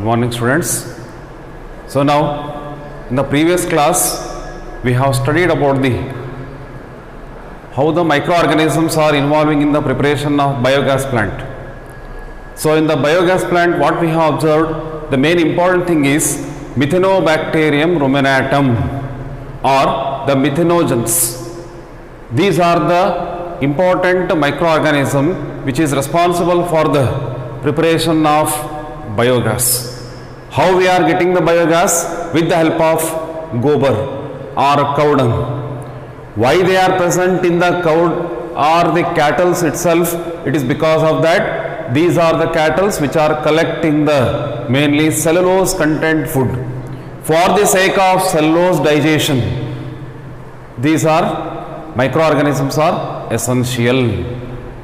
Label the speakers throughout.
Speaker 1: Good morning, students. So now in the previous class we have studied about the how the microorganisms are involving in the preparation of biogas plant. So in the biogas plant, what we have observed, the main important thing is Methanobacterium ruminatum or the methanogens. These are the important microorganism which is responsible for the preparation of biogas. How we are getting the biogas? With the help of gobar or cow dung. Why they are present in the cow or the cattle itself? It is because of that these are the cattle which are collecting the mainly cellulose content food. For the sake of cellulose digestion, these are microorganisms are essential.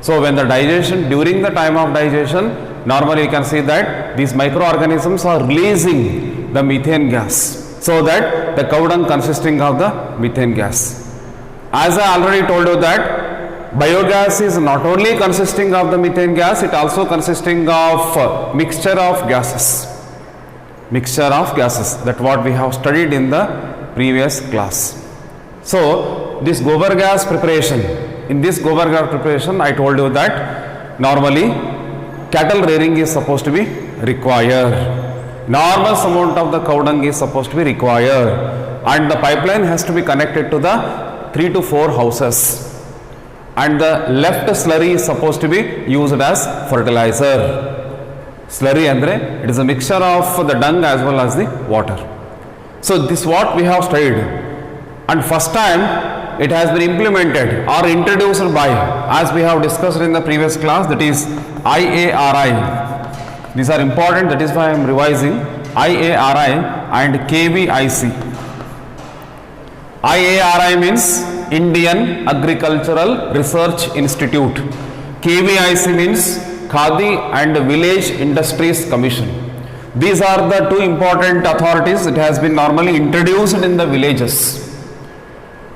Speaker 1: So when the digestion, during the time of digestion, normally you can see that these microorganisms are releasing the methane gas, so that the cow dung consisting of the methane gas. As I already told you that biogas is not only consisting of the methane gas, it also consisting of mixture of gases. Mixture of gases, that what we have studied in the previous class. So this gobar gas preparation, in this gobar gas preparation I told you that normally cattle rearing is supposed to be required. Enormous amount of the cow dung is supposed to be required, and the pipeline has to be connected to the 3 to 4 houses, and the left slurry is supposed to be used as fertilizer. Slurry andre, it is a mixture of the dung as well as the water. So this what we have studied, and first time it has been implemented or introduced by, as we have discussed in the previous class, that is IARI. These are important, that is why I am revising. IARI and KVIC. IARI means Indian Agricultural Research Institute. KVIC means Khadi and Village Industries Commission. These are the two important authorities. It has been normally introduced in the villages.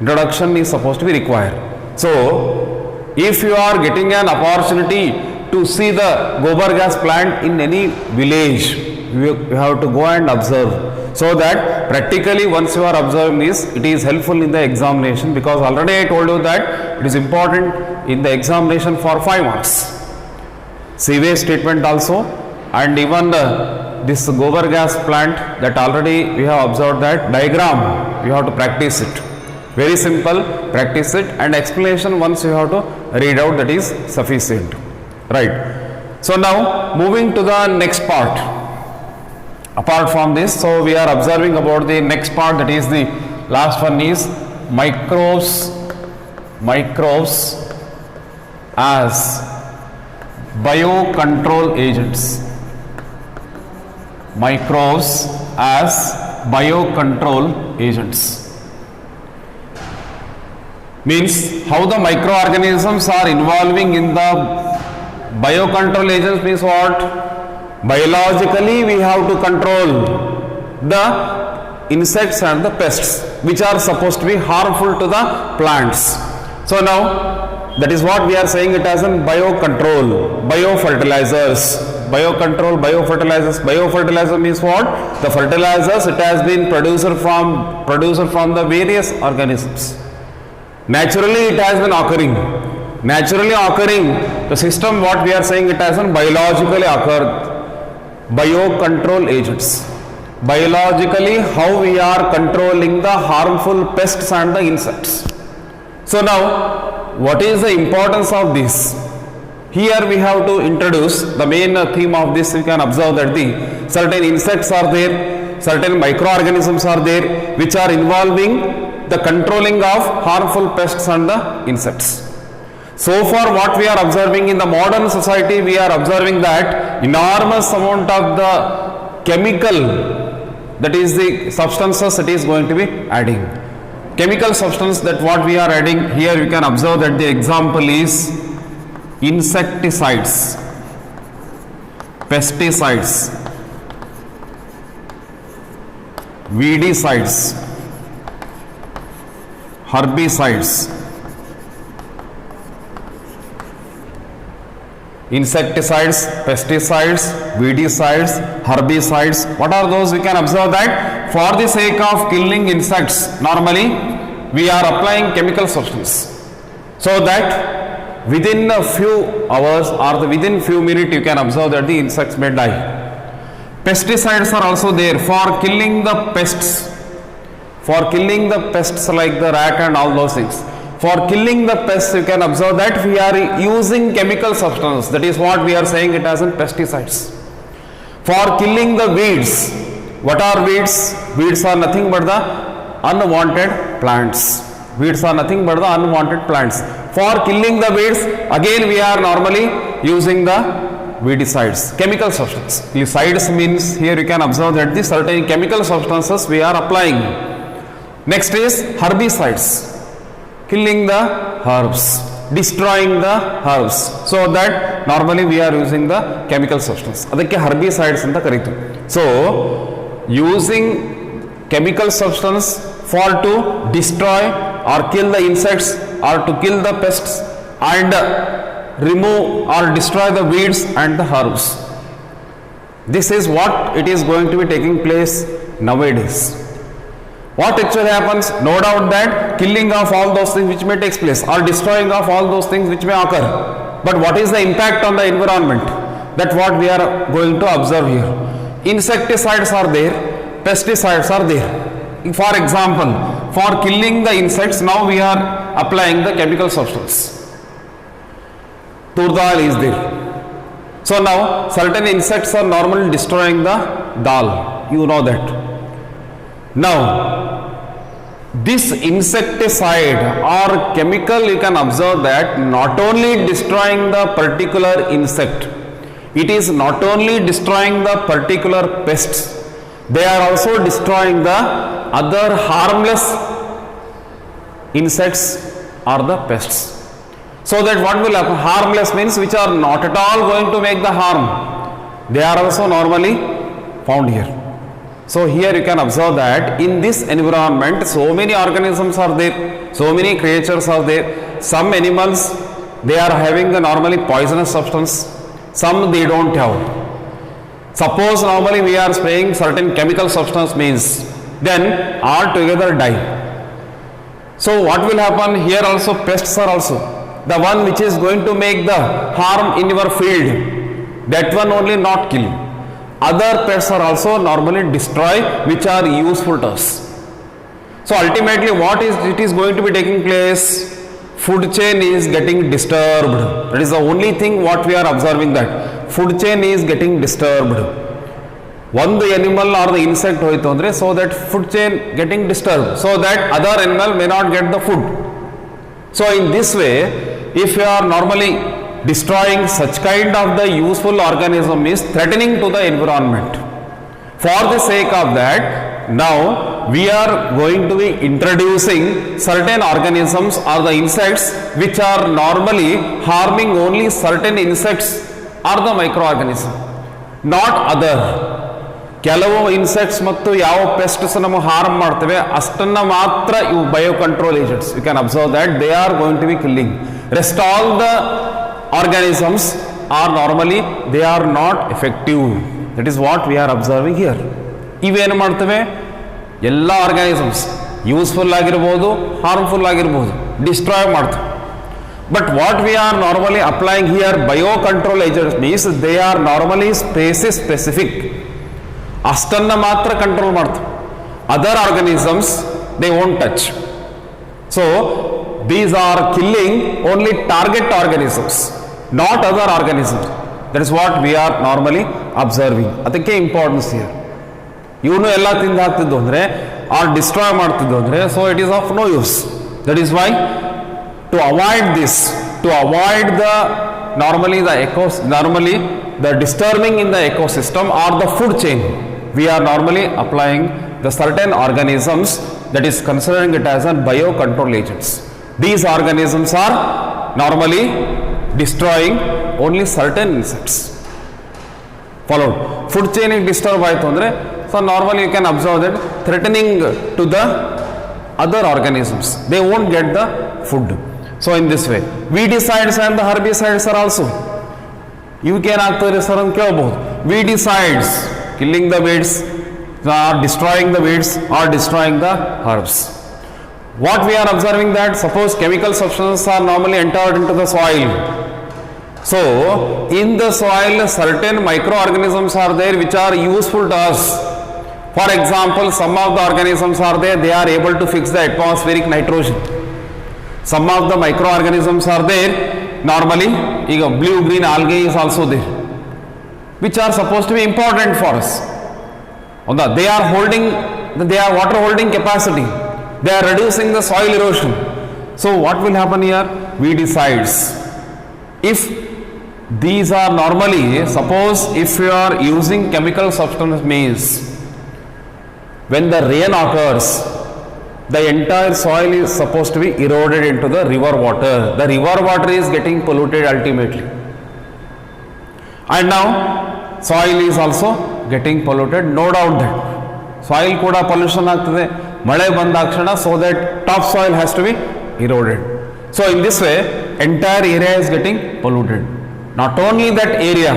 Speaker 1: Introduction is supposed to be required. So if you are getting an opportunity to see the gobar gas plant in any village, you have to go and observe, so that practically once you are observing this, it is helpful in the examination, because already I told you that it is important in the examination for 5 marks. Sewage treatment also, and even this gobar gas plant, that already we have observed that diagram, you have to practice it. Very simple, practice it, and explanation once you have to read out, that is sufficient. Right. So now moving to the next part. Apart from this, so we are observing about the next part, that is the last one is microbes as biocontrol agents. Microbes as biocontrol agents means how the microorganisms are involving in the biocontrol agents. Means what? Biologically we have to control the insects and the pests which are supposed to be harmful to the plants. So now that is what we are saying it as in biocontrol, biofertilizers. Biocontrol, biofertilizers. Biofertilizer means what? The fertilizers, it has been produced from the various organisms. Naturally it has been occurring. Naturally occurring, the system what we are saying it has been biologically occurred. Biocontrol agents. Biologically how we are controlling the harmful pests and the insects. So now what is the importance of this? Here we have to introduce the main theme of this. We can observe that the certain insects are there, certain microorganisms are there which are involving the controlling of harmful pests and the insects. So far what we are observing in the modern society, we are observing that enormous amount of the chemical, that is the substances it is going to be adding. Chemical substance, that what we are adding here, you can observe that the example is insecticides, pesticides, weedicides, herbicides, insecticides, pesticides, weedicides, herbicides. What are those? We can observe that for the sake of killing insects, normally we are applying chemical substance, so that within a few hours or within few minutes you can observe that the insects may die. Pesticides are also there for killing the pests, like the rat and all those things. For killing the pests, you can observe that we are using chemical substance. That is what we are saying it as in pesticides. For killing the weeds, what are weeds? Weeds are nothing but the unwanted plants. Weeds are nothing but the unwanted plants. For killing the weeds, again we are normally using the weedicides, chemical substance. The sides means here you can observe that the certain chemical substances we are applying. Next is herbicides, killing the herbs, destroying the herbs. So that normally we are using the chemical substance. ಅದಕ್ಕೆ herbicides ಅಂತ ಕರೀತೀವಿ. So using chemical substance for to destroy or kill the insects or to kill the pests and remove or destroy the weeds and the herbs. This is what it is going to be taking place nowadays. What actually happens? No doubt that killing of all those things which may take place or destroying of all those things which may occur. But what is the impact on the environment? That's what we are going to observe here. Insecticides are there, pesticides are there. For example, for killing the insects, now we are applying the chemical substance. Tur dal is there. So now certain insects are normally destroying the dal. You know that. Now, this insecticide or chemical, you can observe that not only destroying the particular insect, it is not only destroying the particular pests, they are also destroying the other harmless insects or the pests. So that what will happen? Harmless means which are not at all going to make the harm. They are also normally found here. So here you can observe that in this environment so many organisms are there, so many creatures are there. Some animals, they are having the normally poisonous substance, some they don't have. Suppose normally we are spraying certain chemical substance means, then all together die. So what will happen? Here also pests are also. The one which is going to make the harm in your field, that one only not kill. Other pests are also normally destroy which are useful to us. So ultimately what is it is going to be taking place? Food chain is getting disturbed. That is the only thing what we are observing, that food chain is getting disturbed. One the animal or the insect hoitu andre, so that food chain getting disturbed, so that other animal may not get the food. So in this way, if you are normally destroying such kind of the useful organism is threatening to the environment. For the sake of that, now we are going to be introducing certain organisms or the insects which are normally harming only certain insects or the microorganism, not other. ಕೆಲವು insects ಮತ್ತು ಯಾವ pests ನಮಗೆ harm ಮಾಡ್ತವೆ ಅಷ್ಟನ್ನ ಮಾತ್ರ ಇವು bio control agents. You can observe that they are going to be killing. Rest all the organisms are normally they are not effective. That is what we are observing here. ಇವೇನು ಮಾಡ್ತವೆ? ಎಲ್ಲ organisms useful ಆಗಿರ್ಬೋದು, harmful ಆಗಿರ್ಬೋದು, destroy ಮಾಡ್ತವೆ. But what we are normally applying here, bio control agents means they are normally species specific. ಅಷ್ಟನ್ನ ಮಾತ್ರ control ಮಾಡ್ತವೆ. Other organisms they won't touch. So these are killing only target organisms, not other organisms. That is what we are normally observing. ಅದಕ್ಕೆ importance here. ಇವನು ಎಲ್ಲ ತಿಂದು ಹಾಕ್ತಿದ್ದು ಅಂದರೆ or destroy ಮಾಡ್ತಿದ್ದು ಅಂದರೆ, so it is of no use. That is why to avoid this, to avoid the normally the disturbing in the ecosystem or the food chain, we are normally applying the certain organisms that is considering it as a biocontrol agents. These organisms are normally destroying only certain insects. Followed. Food chain is disturbed by thondre, so normally you can observe that threatening to the other organisms. They won't get the food. So in this way, weedicides and the herbicides are also. ಇವಕ್ಕೇನಾಗ್ತದೆ sir ಅಂತ ಕೇಳಬಹುದು. weedicides killing the weeds or destroying the weeds or destroying the herbs. What we are observing that suppose chemical substances are normally entered into the soil. So in the soil certain microorganisms are there which are useful to us. For example, some of the organisms are there, they are able to fix the atmospheric nitrogen. Some of the microorganisms are there, normally blue green algae is also there, which are supposed to be important for us. They are water holding capacity, they are reducing the soil erosion. So what will happen here? Weedicides. If these are normally, suppose if you are using chemical substance, means when the rain occurs, the entire soil is supposed to be eroded into the river water. The river water is getting polluted ultimately. And now soil is also getting polluted. No doubt that soil kuda pollution aagtade male bandakshana, so that top soil has to be eroded. So in this way entire area is getting polluted. Not only that area,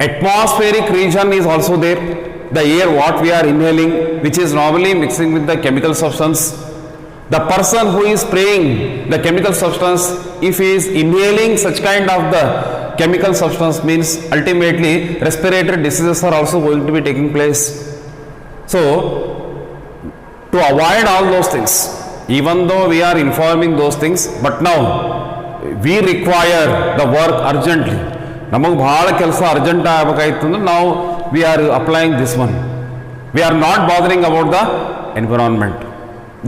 Speaker 1: atmospheric region is also there. The air what we are inhaling, which is normally mixing with the chemical substance. The person who is spraying the chemical substance, if he is inhaling such kind of the chemical substance, means ultimately respiratory diseases are also going to be taking place. So to avoid all those things, even though we are informing those things, but now we require the work urgently. ನಮಗೆ ಬಹಳ ಕೆಲಸ urgent ಆಗಬೇಕಾಯ್ತು ಅಂದ್ರೆ ನಾವು we are applying this one. We are not bothering about the environment.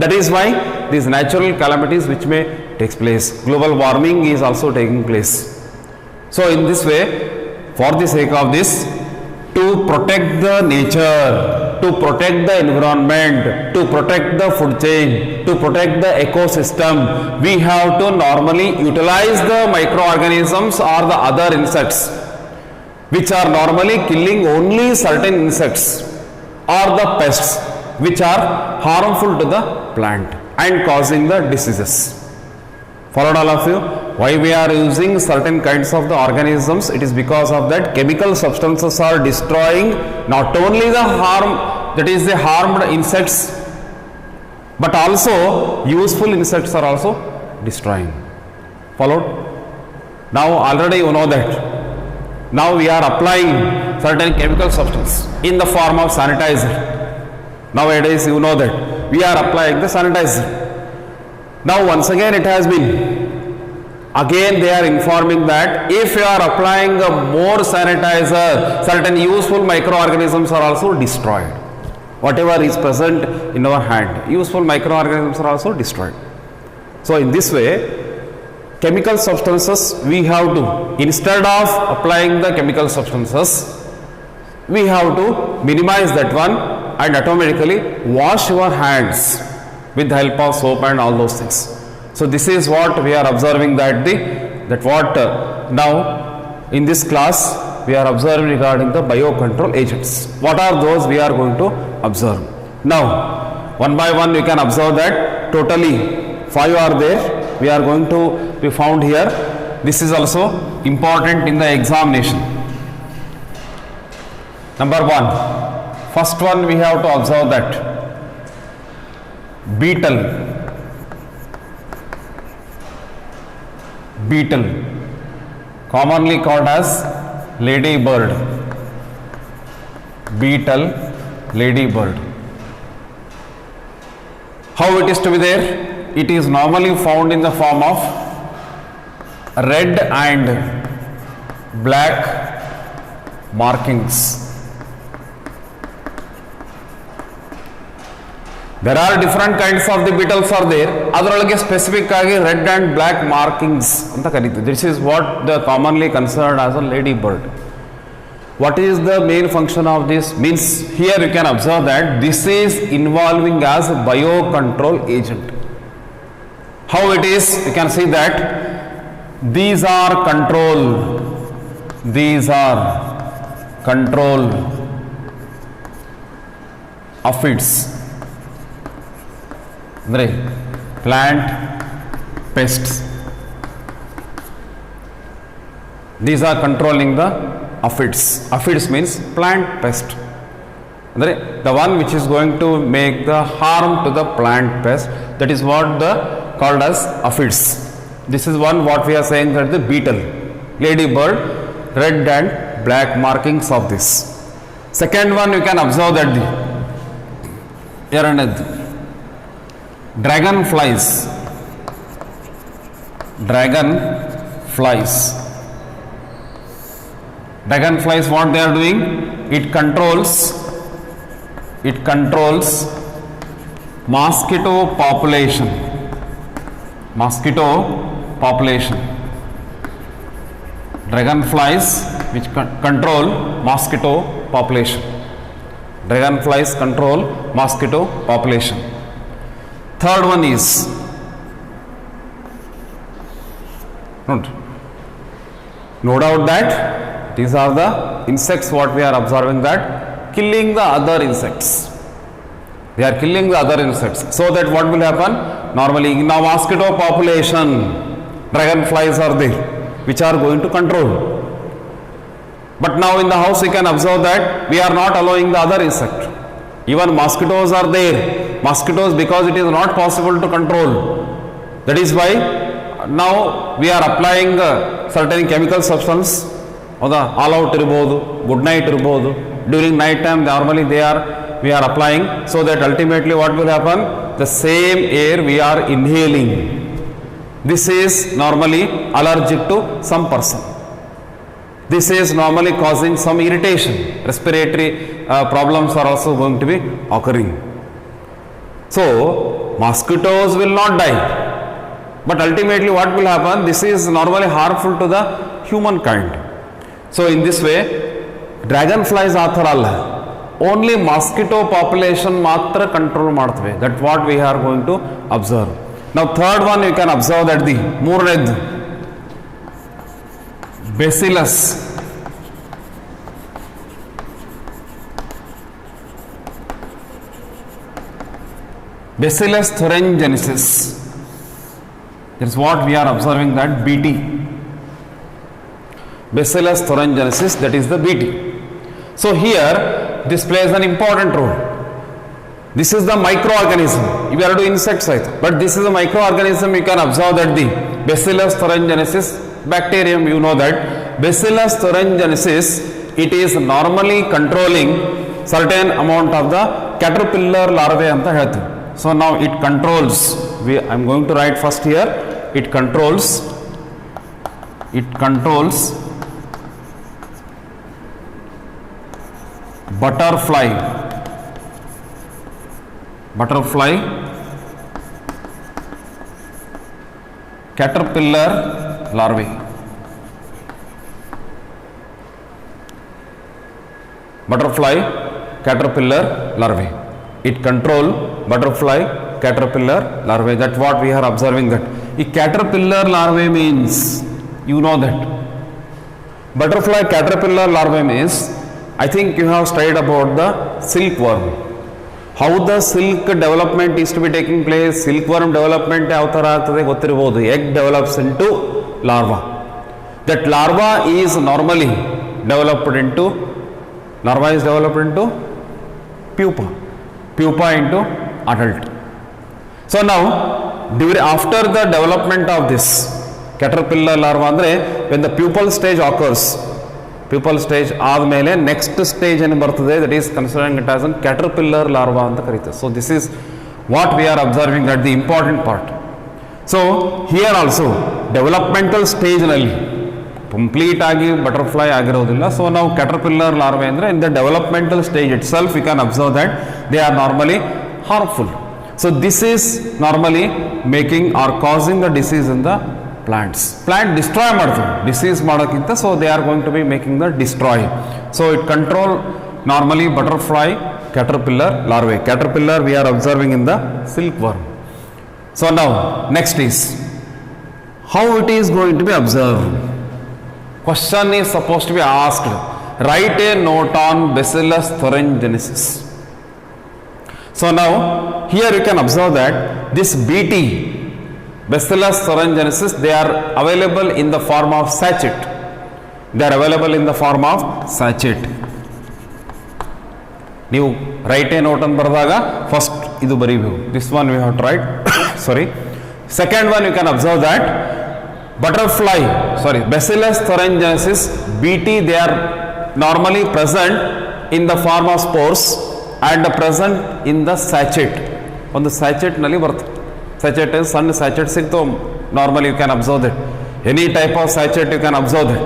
Speaker 1: That is why these natural calamities which may take place, global warming is also taking place. So in this way, for the sake of this, to protect the nature, to protect the environment, to protect the food chain, to protect the ecosystem, we have to normally utilize the microorganisms or the other insects which are normally killing only certain insects or the pests which are harmful to the plant and causing the diseases. Followed all of you? Why we are using certain kinds of the organisms? It is because of that chemical substances are destroying not only the harm, that is the harmed insects, but also useful insects are also destroying. Followed? Now already you know that. Now we are applying certain chemical substance in the form of sanitizer. Nowadays you know that we are applying the sanitizer. Now once again it has been, again they are informing that if you are applying a more sanitizer, certain useful microorganisms are also destroyed. Whatever is present in our hand, useful microorganisms are also destroyed. So in this way, chemical substances we have to, instead of applying the chemical substances, we have to minimize that one and automatically wash your hands with the help of soap and all those things. So this is what we are observing, now in this class we are observing regarding the biocontrol agents. What are those we are going to observe? Now one by one we can observe that totally 5 are there. We are going to be found here. This is also important in the examination. Number 1, first one we have to observe that beetle, commonly called as lady bird, beetle, lady bird. How it is to be there? It is normally found in the form of red and black markings. There are different kinds of the beetles are there. ಅದರೊಳಗೆ specific ಆಗಿ red and black markings ಅಂತ ಕರೀತೀವಿ. This is what the commonly considered as a lady bird. What is the main function of this? Means here you can observe that this is involving as a biocontrol agent. How it is? You can see that these are control aphids, andre plant pests. These are controlling the aphids. Aphids means plant pest. The one which is going to make the harm to the plant pest, that is what the called as aphids. This is one what we are saying that the beetle, ladybird, red and black markings of this. Second one you can observe that the dragonflies. Dragonflies, what they are doing? It controls mosquito population. Dragonflies which control mosquito population. Dragonflies control mosquito population. Third one is no doubt that these are the insects what we are observing that killing the other insects. They are killing the other insects. So that what will happen? Normally in a mosquito population, dragonflies are there which are going to control. But now in the house we can observe that we are not allowing the other insect. Even mosquitoes are there. Mosquitoes, because it is not possible to control. That is why now we are applying certain chemical substance. All out irbodu, good night irbodu. During night time normally we are applying, so that ultimately what will happen? The same air we are inhaling. This is normally allergic to some person. This is normally causing some irritation. Respiratory problems are also going to be occurring. So mosquitoes will not die, but ultimately what will happen? This is normally harmful to the humankind. So in this way, dragonflies only mosquito population matra control ಮಾಡ್ತವೆ. That what we are going to observe. Now third one you can observe that the ಮೂರನೇದ್ದು Bacillus. Bacillus thuringiensis. That is what we are observing, that BT. Bacillus thuringiensis, that is the BT. So here this plays an important role. This is the microorganism. We are doing insects, but this is a microorganism. You can observe that the Bacillus thuringiensis bacterium, you know that Bacillus thuringiensis, it is normally controlling certain amount of the caterpillar larvae anta ಹೇಳ್ತೀವಿ. So now it controls, I am going to write first here, it controls butterfly caterpillar larvae. Butterfly caterpillar larvae. It control butterfly caterpillar larvae. That's what we are observing, that a caterpillar larvae means, you know that butterfly caterpillar larvae means, I think you have studied about the silkworm. How the silk development is to be taking place, silkworm development ಯಾವ ಥರ ಆಗ್ತದೆ ಗೊತ್ತಿರಬಹುದು. Egg develops into larva. That larva is normally developed into pupa into adult. So now after the development of this caterpillar larva andre, when the pupal stage occurs, pupal stage ಆದಮೇಲೆ next stage ಏನು ಬರ್ತದೆ, that is considering it as a caterpillar larva ಅಂತ ಕರೀತಾರೆ. So this is what we are observing, at the important part. So here also developmental stage ನಲ್ಲಿ complete ಆಗಿ butterfly ಆಗಿರೋದಿಲ್ಲ. So ನಾವು caterpillar larvae ಅಂದರೆ in the developmental stage itself you can observe that they are normally harmful. So this is normally making or causing the disease in the plants. Plant destroy ಮಾಡ್ತದೆ disease ಮಾಡೋಕ್ಕಿಂತ. So they are going to be making the destroy. So it control normally butterfly caterpillar larvae. Caterpillar we are observing in the silkworm. So now next is how it is going to be observed. Question is supposed to be asked. Write a note on Bacillus thuringiensis. So now here you can observe that this BT, Bacillus thuringiensis, they are available in the form of sachet. They are available in the form of sachet. ನೀವು write a note ಅಂತ ಬರೆದಾಗ first ಇದು ಬರೀಬೇಕು. This one we have to write. Sorry. Second one you can observe that butterfly, sorry, Bacillus thuringiensis, BT, they are normally present in the form of spores and present in the sachet. ಒಂದು sachet ನಲ್ಲಿ ಬರುತ್ತೆ. Sachet ಸಣ್ಣ sachet ಸಿಗ್ತವೆ. Normally you can observe that. Any type of sachet you can observe that.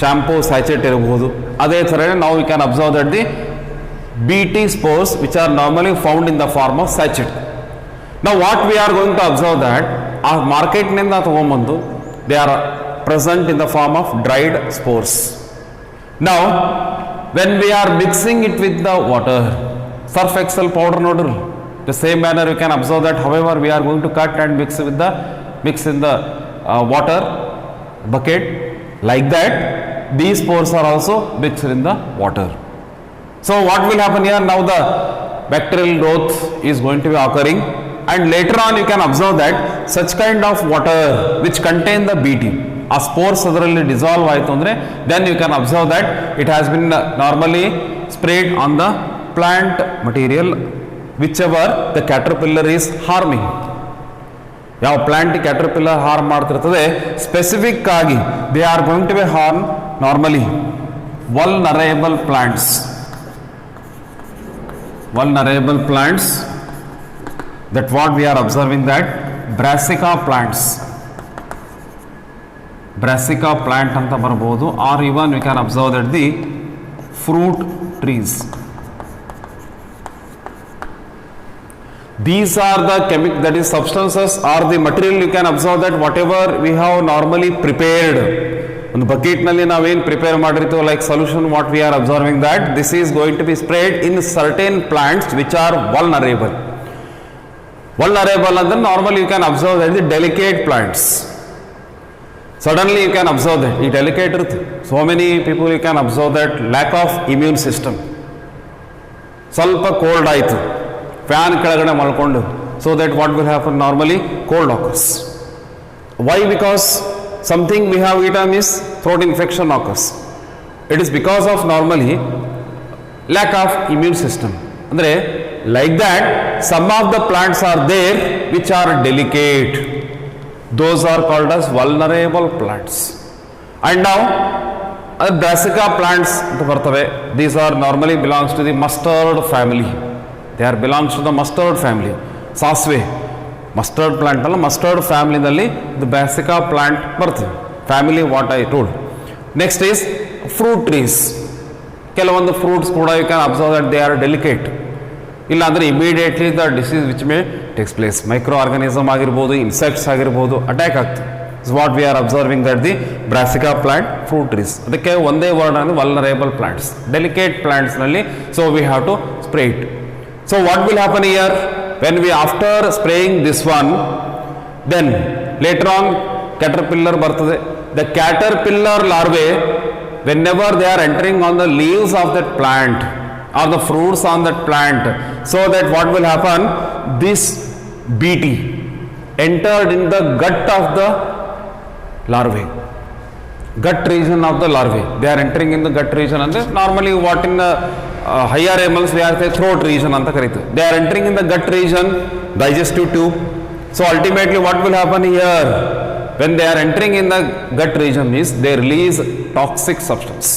Speaker 1: Shampoo sachet ಇರಬಹುದು. ಅದೇ ಥರನೇ ನಾವು you can observe that the BT spores which are normally found in the form of sachet. Now what we are going to observe that ಆ ಮಾರ್ಕೆಟ್ನಿಂದ ತಗೊಂಬಂದು they are present in the form of dried spores. Now when we are mixing it with the water, surf excel powder noodle, the same manner you can observe that however we are going to cut and mix in the water bucket, like that these spores are also mixed in the water. So what will happen here? Now the bacterial growth is going to be occurring, and later on you can observe that such kind of water which contain the BT, ಆ spores ಅದರಲ್ಲಿ dissolve ಆಯಿತು ಅಂದರೆ then you can observe that it has been normally sprayed on the plant material whichever the caterpillar is harming. ಯಾವ plant caterpillar harm ಮಾಡ್ತಿರ್ತದೆ specific ಆಗಿ they are going to be harm normally vulnerable plants. Vulnerable plants, that what we are observing that brassica plants, brassica plant anta barabodu, or even we can observe that the fruit trees. These are the that is substances or the material you can observe that whatever we have normally prepared. ಒಂದು ಬಕೆಟ್ನಲ್ಲಿ ನಾವೇನು prepare ಮಾಡಿರ್ತೀವೋ like solution what we are observing that this is going to be spread in certain plants which are vulnerable. Vulnerable ಅಂದ್ರೆ normal you can observe that the delicate plants. Suddenly you can observe that ಈ delicate ಇರುತ್ತೆ. So many people you can observe that lack of immune system. ಸ್ವಲ್ಪ cold ಆಯಿತು, fan ಕೆಳಗಡೆ ಮಲ್ಕೊಂಡು, so that what will happen normally cold occurs. Why? Because something we have eaten is throat infection occurs. It is because of normally lack of immune system. Andre like that some of the plants are there which are delicate. Those are called as vulnerable plants. And now brassica plants anta bartave. These are normally belongs to the mustard family. They are belongs to the mustard family. Sasve mustard plant ಅಲ್ಲ, mustard ಫ್ಯಾಮಿಲಿನಲ್ಲಿ the brassica plant ಬರ್ತದೆ. Family what I told. Next is fruit trees. ಕೆಲವೊಂದು fruits ಕೂಡ you can observe that they are delicate. ಇಲ್ಲಾಂದರೆ immediately the disease which may takes place. Micro organism ಆಗಿರ್ಬೋದು, insects ಆಗಿರ್ಬೋದು, attack ಆಗ್ತದೆ. Is what we are observing that the brassica plant, fruit trees. ಅದಕ್ಕೆ ಒಂದೇ word ಅಂದರೆ vulnerable plants, delicate ಪ್ಲಾಂಟ್ಸ್ನಲ್ಲಿ. So we have to spray it. So what will happen here? When we after spraying this one, then later on caterpillar bartade. The caterpillar larvae, whenever they are entering on the leaves of that plant or the fruits on that plant, so that what will happen? This BT entered in the gut of the larvae, gut region of the larvae. They are entering in the gut region, and normally what in the higher animals we are say throat region anta karite. They are entering in the gut region, digestive tube. So ultimately what will happen here? When they are entering in the gut region is they release toxic substance.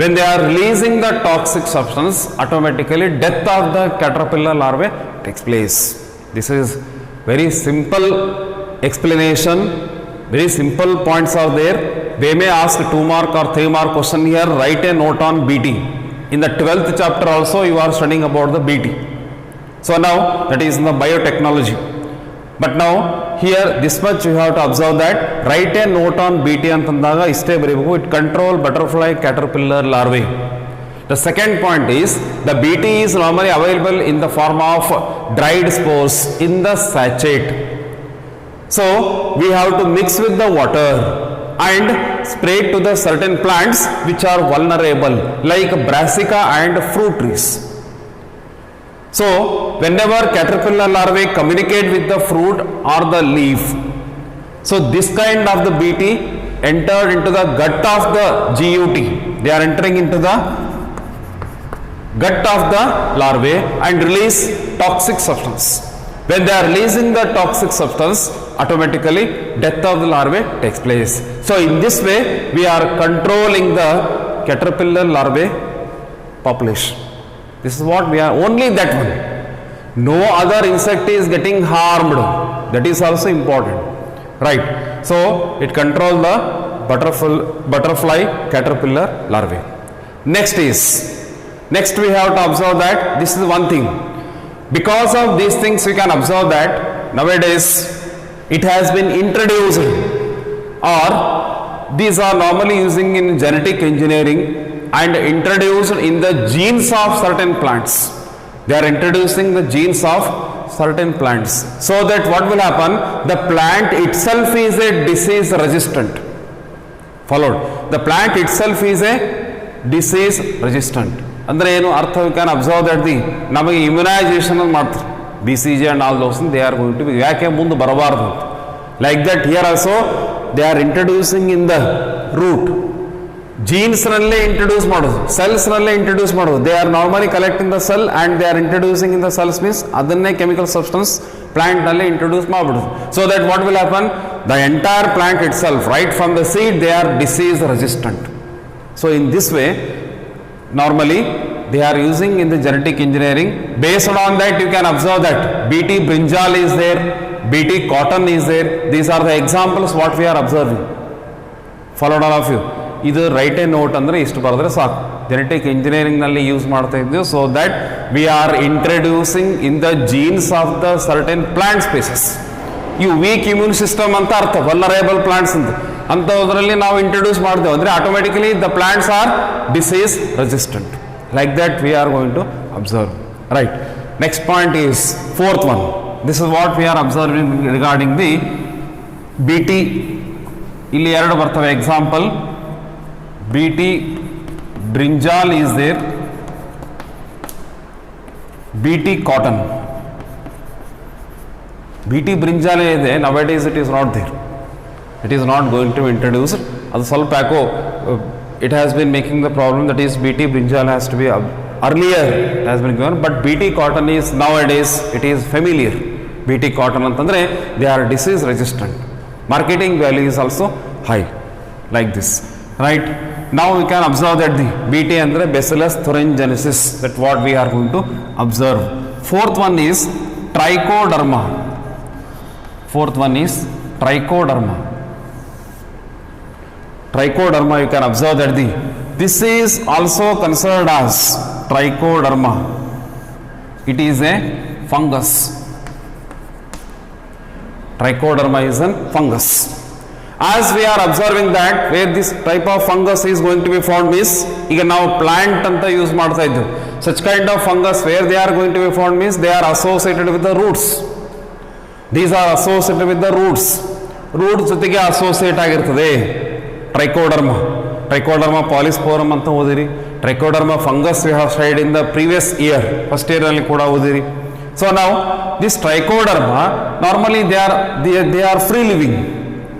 Speaker 1: When they are releasing the toxic substance, automatically death of the caterpillar larvae takes place. This is very simple explanation. Very simple points are there. They may ask 2 mark or 3 mark question here. Write a note on BT. In the 12th chapter also you are studying about the BT. So now that is in the biotechnology. But now here this much you have to observe that write a note on BT ಅಂತಂದಾಗ ಇಷ್ಟೇ ಬರೀಬೇಕು. It control butterfly caterpillar larvae. The second point is the BT is normally available in the form of dried spores in the sachet. So we have to mix with the water and spray to the certain plants which are vulnerable like brassica and fruit trees. So whenever caterpillar larvae communicate with the fruit or the leaf, so this kind of the BT entered into the gut of the GUT. They are entering into the gut of the larvae and release toxic substance. When they are releasing the toxic substance, automatically death of the larvae takes place. So in this way, we are controlling the caterpillar larvae population. This is what we are, only that one. No other insect is getting harmed. That is also important, right? So it controls the butterfly caterpillar larvae. Next we have to observe that this is one thing. Because of these things, we can observe that nowadays it has been introduced, or these are normally using in genetic engineering and introduced in the genes of certain plants. They are introducing the genes of certain plants, so that what will happen, the plant itself is a disease resistant. Followed, the plant itself is a disease resistant. ಅಂದರೆ ಏನು ಅರ್ಥ, we can observe that the ನಮಗೆ immunisation ಮಾಡ್ತಾರೆ, BCG and all those things, they are going to be, ಯಾಕೆ ಮುಂದೆ ಬರಬಾರ್ದು ಅಂತ. Like that here also they are introducing in the root, ಜೀನ್ಸ್ನಲ್ಲೇ ಇಂಟ್ರೊಡ್ಯೂಸ್ ಮಾಡೋದು, ಸೆಲ್ಸ್ನಲ್ಲೇ ಇಂಟ್ರೊಡ್ಯೂಸ್ ಮಾಡೋದು. They are normally collecting the cell and they are introducing in the cells means ಅದನ್ನೇ chemical substance ಪ್ಲಾಂಟ್ನಲ್ಲೇ ಇಂಟ್ರೊಡ್ಯೂಸ್ ಮಾಡಿಬಿಡೋದು. So that what will happen, the entire plant itself right from the seed they are disease resistant. So in this way normally they are using in the genetic engineering. Based on that, you can observe that BT brinjal is there, BT cotton is there. These are the examples what we are observing. Followed all of you. ಇದು right a note ಅಂದರೆ ಇಷ್ಟು ಬರೆದ್ರೆ ಸಾಕು. Genetic ಇಂಜಿನಿಯರಿಂಗ್ನಲ್ಲಿ use ಮಾಡ್ತಾ ಇದ್ದೀವಿ. So that we R introducing in the jeans of the certain plant species. ಇವು weak immune system ಅಂತ ಅರ್ಥ, ವಲ್ನರೇಬಲ್ ಪ್ಲಾಂಟ್ಸ್ ಅಂತ ಅಂಥದ್ರಲ್ಲಿ ನಾವು ಇಂಟ್ರೊಡ್ಯೂಸ್ ಮಾಡ್ತೇವೆ ಅಂದರೆ automatically the plants are disease resistant. Like that we are going to observe, right. Next point is fourth one. This is what we are observing regarding the BT. ಇಲ್ಲಿ ಎರಡು ಬರ್ತವೆ example. BT brinjal is there, BT cotton. BT brinjal ಇದೆ, nowadays it is not there. It is not going to be introduced. ಅದು ಸ್ವಲ್ಪ ಯಾಕೋ it has been making the problem, that is BT brinjal has to be earlier it has been given, but BT cotton is nowadays it is familiar. BT cotton ಅಂತಂದ್ರೆ they are disease resistant. Marketing value is also high, like this, right? Now we can observe that the BT andre Bacillus thuringiensis, that what we are going to observe. Fourth one is trichoderma. Fourth one is trichoderma. Trichoderma, you can observe that this is also considered as trichoderma. It is a fungus. Trichoderma is a fungus. As we are observing that where this type of fungus is going to be found means, ಈಗ ನಾವು plant ಅಂತ use ಮಾಡ್ತಾ ಇದ್ದು, such kind of fungus where they are going to be found means they are associated with the roots. These are associated with the roots. Roots ಜೊತೆಗೆ associate ಆಗಿರ್ತದೆ trichoderma. Trichoderma ಪಾಲಿಸ್ಪೋರಮ್ ಅಂತ ಓದಿರಿ. Trichoderma fungus we have studied in the previous year, first year ಅಲ್ಲಿ ಕೂಡ ಓದಿರಿ. So ನಾವು this trichoderma normally they are free living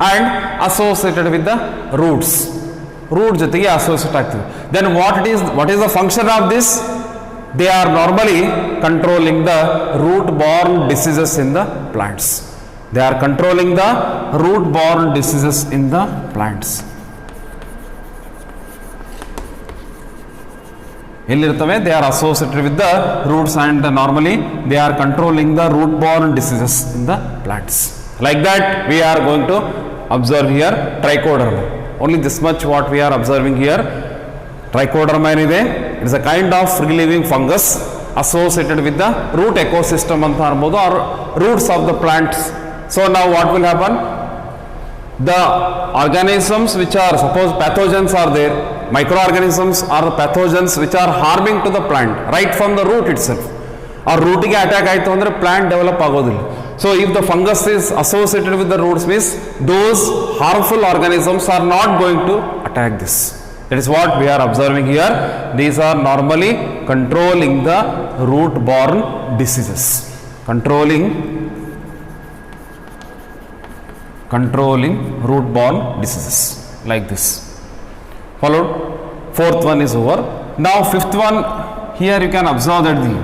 Speaker 1: and associated with the roots. Root ಜೊತೆಗೆ associate ಆಗ್ತದೆ. Then what is the function of this? They are normally controlling the root-borne diseases in the plants. They are controlling the root-borne diseases in the plants. ಎಲ್ಲಿರ್ತವೆ? They are associated with the roots and normally they are controlling the root-borne diseases in the plants. Like that we are going to observe here trichoderma. Only this much what we are observing here. Trichoderma ಏನಿದೆ, it is a kind of free living fungus associated with the root ecosystem ಅಂತ ಅನ್ಬೋದು, or roots of the plants. So now what will happen? The organisms which are, suppose pathogens are there, microorganisms are pathogens which are harming to the plant right from the root itself. ಆ ರೂಟಿಗೆ attack ಆಯಿತು ಅಂದರೆ plant develop ಆಗೋದಿಲ್ಲ. So if the fungus is associated with the roots means those harmful organisms are not going to attack this. That is what we are observing here. These are normally controlling the root-borne diseases. Controlling root-borne diseases. like this. Followed. Fourth one is over. Now fifth one, here you can observe that the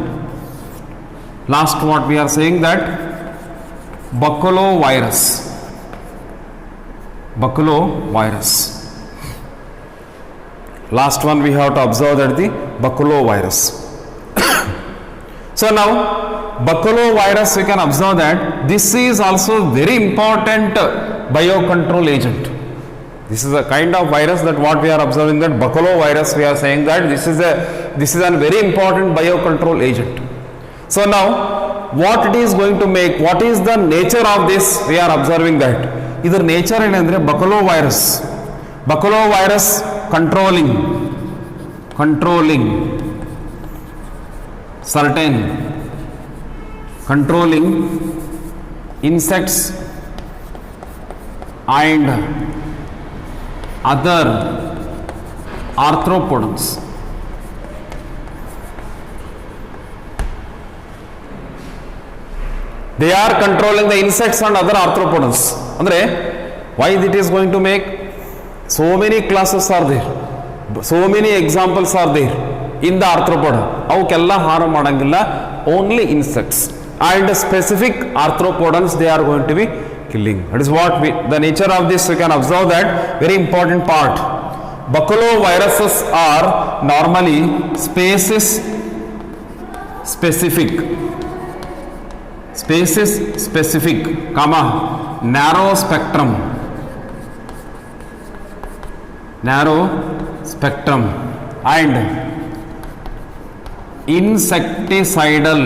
Speaker 1: last what we are saying that baculovirus. Baculovirus. Last one we have to observe that the baculovirus. So now baculovirus we can observe that this is also very important biocontrol agent. This is a kind of virus that what we are observing, that baculovirus we are saying that this is a very important biocontrol agent. So now what it is going to make, what is the nature of this, we are observing that idar nature enandre baculovirus controlling certain insects and other arthropods. They are controlling the insects and other arthropods. Andre, why it is going to make? So many classes are there, so many examples are there in the arthropod. Avukella harm madangilla, only insects and specific arthropods they are going to be killing. That is what the nature of this we can observe that very important part. Baculoviruses are normally species specific, narrow spectrum and insecticidal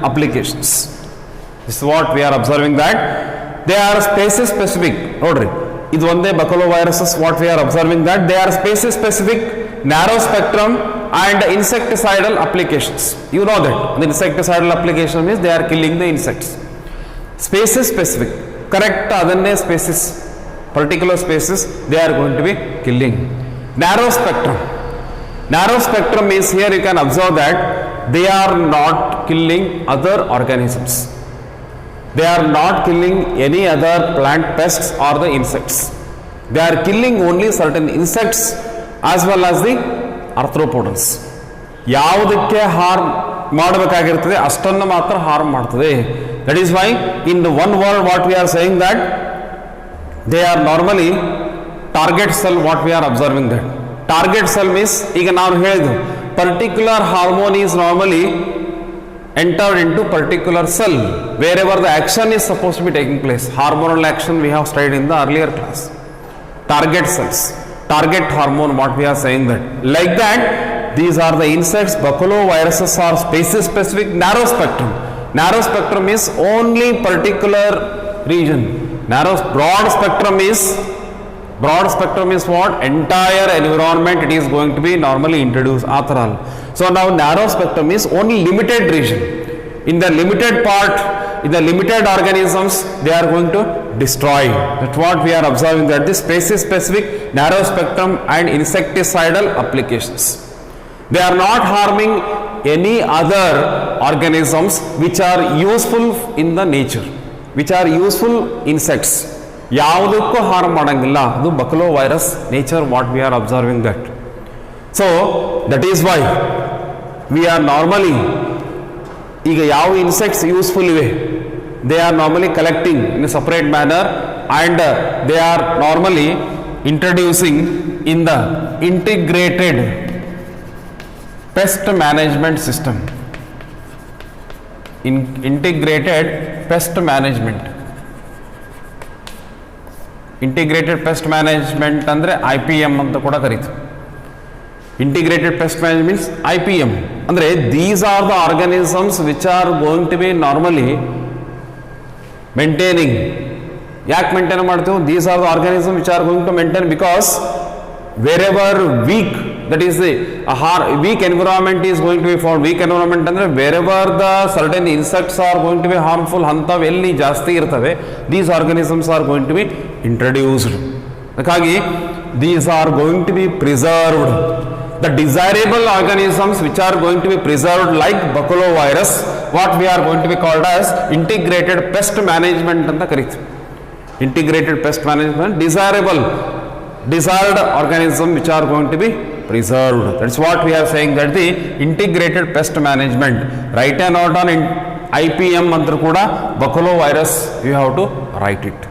Speaker 1: applications. This is what we are observing, that they are species specific. Nodri, idu onde baculoviruses what we are observing, that they are species specific, narrow spectrum and insecticidal applications. You know that the insecticidal application means they are killing the insects. Species specific, correct, adanne species, particular species they are going to be killing. Narrow spectrum means here you can observe that they are not killing other organisms. They are not killing any other plant pests or the insects. They are killing only certain insects as well as the arthropods. ಯಾವುದಕ್ಕೆ harm ಮಾಡಬೇಕಾಗಿರ್ತದೆ ಅಷ್ಟನ್ನು ಮಾತ್ರ harm ಮಾಡ್ತದೆ. That is why in the one word what we are saying that they are normally target cell, what we are observing that. Target cell means, ಈಗ ನಾವು ಹೇಳಿದ್ವು, particular hormone is normally entered into particular cell wherever the action is supposed to be taking place. Hormonal action we have studied in the earlier class. Target cells, target hormone, what we are saying that. Like that, these are the insects. Baculoviruses are species specific, narrow spectrum. Narrow spectrum is only particular region. Broad spectrum is what? Entire environment it is going to be normally introduced. So now narrow spectrum is only limited region. In the limited part, in the limited organisms, they are going to destroy. That's what we are observing, that this species specific, narrow spectrum and insecticidal applications. They are not harming any other organisms which are useful in the nature, which are useful insects. ಯಾವುದಕ್ಕೂ harm ಮಾಡಂಗಿಲ್ಲ, ಅದು baculovirus nature what we are observing that. So that is why we are normally, ಈಗ ಯಾವ insects useful ಇವೆ, they are normally collecting in a separate manner and they are normally introducing in the integrated pest management system. Integrated pest management ಅಂದ್ರೆ IPM ಅಂತ ಕೂಡ ಕರೀತಾರೆ. Integrated pest management means IPM ಅಂದ್ರೆ these are the organisms which are going to be normally maintaining. ಯಾಕೆ maintain ಮಾಡ್ತೀವಿ? These are the organisms which are going to maintain, because wherever weak, that is the weak environment is going to be found. Weak environment ಅಂದ್ರೆ wherever the certain insects are going to be harmful, ಅಂಥವು ಎಲ್ಲಿ ಜಾಸ್ತಿ ಇರ್ತವೆ, these organisms are going to be introduced. ಹಾಗಾಗಿ these are going to be preserved. the desirable organisms which are going to be preserved like baculovirus, what we are going to be called as integrated pest management anta kareeತೀವಿ. Integrated pest management, desirable, desired organism which are going to be preserved. That's what we are saying, that the integrated pest management. Write a note on IPM anta kuda baculovirus, you have to write it.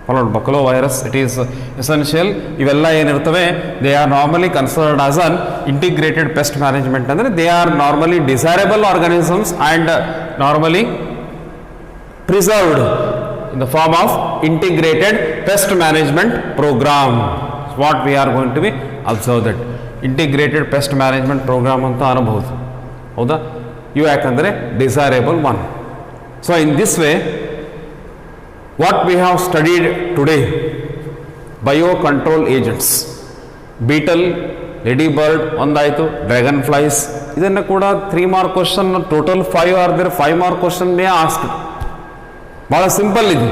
Speaker 1: Followed baculovirus, it is essential. Ivella ಏನಿರ್ತವೆ, they are normally considered as an integrated pest management. ಅಂದರೆ they are normally desirable organisms and normally preserved in the form of integrated pest management program. What we are going to be observe that integrated pest management program ಅಂತ ಅನ್ನಬಹುದು. ಹೌದಾ? ಇವು ಯಾಕಂದರೆ desirable one. So in this way, what we have studied today, biocontrol agents, beetle, ladybird ಒಂದಾಯಿತು, dragonflies, ಇದನ್ನು ಕೂಡ 3 mark question, total 5 are there, 5 mark question ನೇ ask. ಭಾಳ ಸಿಂಪಲ್ ಇದು.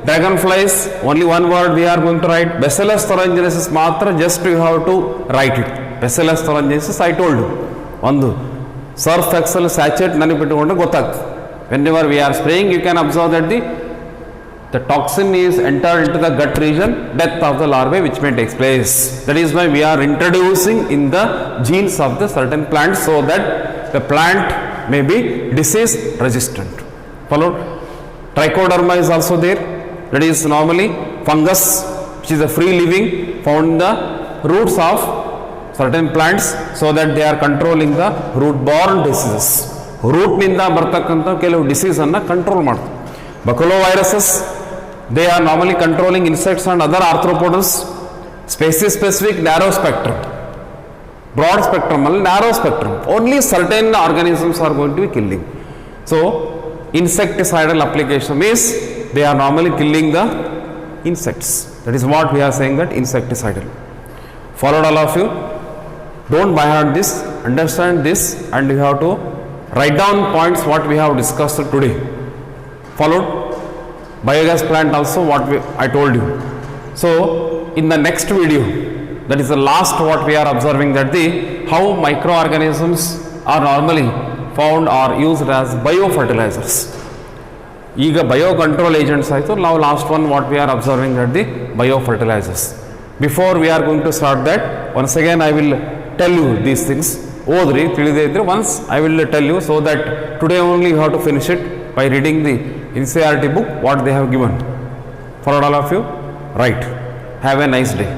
Speaker 1: Dragonflies only one word we are going to write. Bacillus thuringiensis ಮಾತ್ರ just you have to write it. Bacillus thuringiensis I told you, ಒಂದು Surf Excel sachet ನೆನಪಿಟ್ಟುಕೊಂಡ್ರೆ ಗೊತ್ತಾಗ್ತದೆ. Whenever we are spraying you can observe that the toxin is entered into the gut region, death of the larvae which may take place. That is why we are introducing in the genes of the certain plants so that the plant may be disease resistant. Followed, trichoderma is also there. That is normally fungus which is a free living found in the roots of certain plants so that they are controlling the root borne diseases. Root ನಿಂದ ಬರ್ತಕ್ಕಂಥ ಕೆಲವು disease ಅನ್ನು control ಮಾಡ್ತಾರೆ. Baculoviruses, they are normally controlling insects and other arthropods. Species specific narrow spectrum, broad spectrum, narrow spectrum, only certain organisms are going to be killing. So insecticidal application means they are normally killing the insects. That is what we are saying, that insecticidal. Followed all of you, don't by heart this, understand this, and you have to write down points what we have discussed today. Followed, biogas plant also what I told you. So in the next video, that is the last what we are observing, that the how microorganisms are normally found or used as biofertilizers. ಈಗ biocontrol agents ಆಯಿತು. Now last one what we are observing, that the biofertilizers. Before we are going to start that, once again I will tell you these things. ಓದ್ರಿ, ತಿಳಿದೇ ಇದ್ರೆ once I will tell you, so that today only you have to finish it by reading the NCERT book what they have given. For all of you, right. Have a nice day.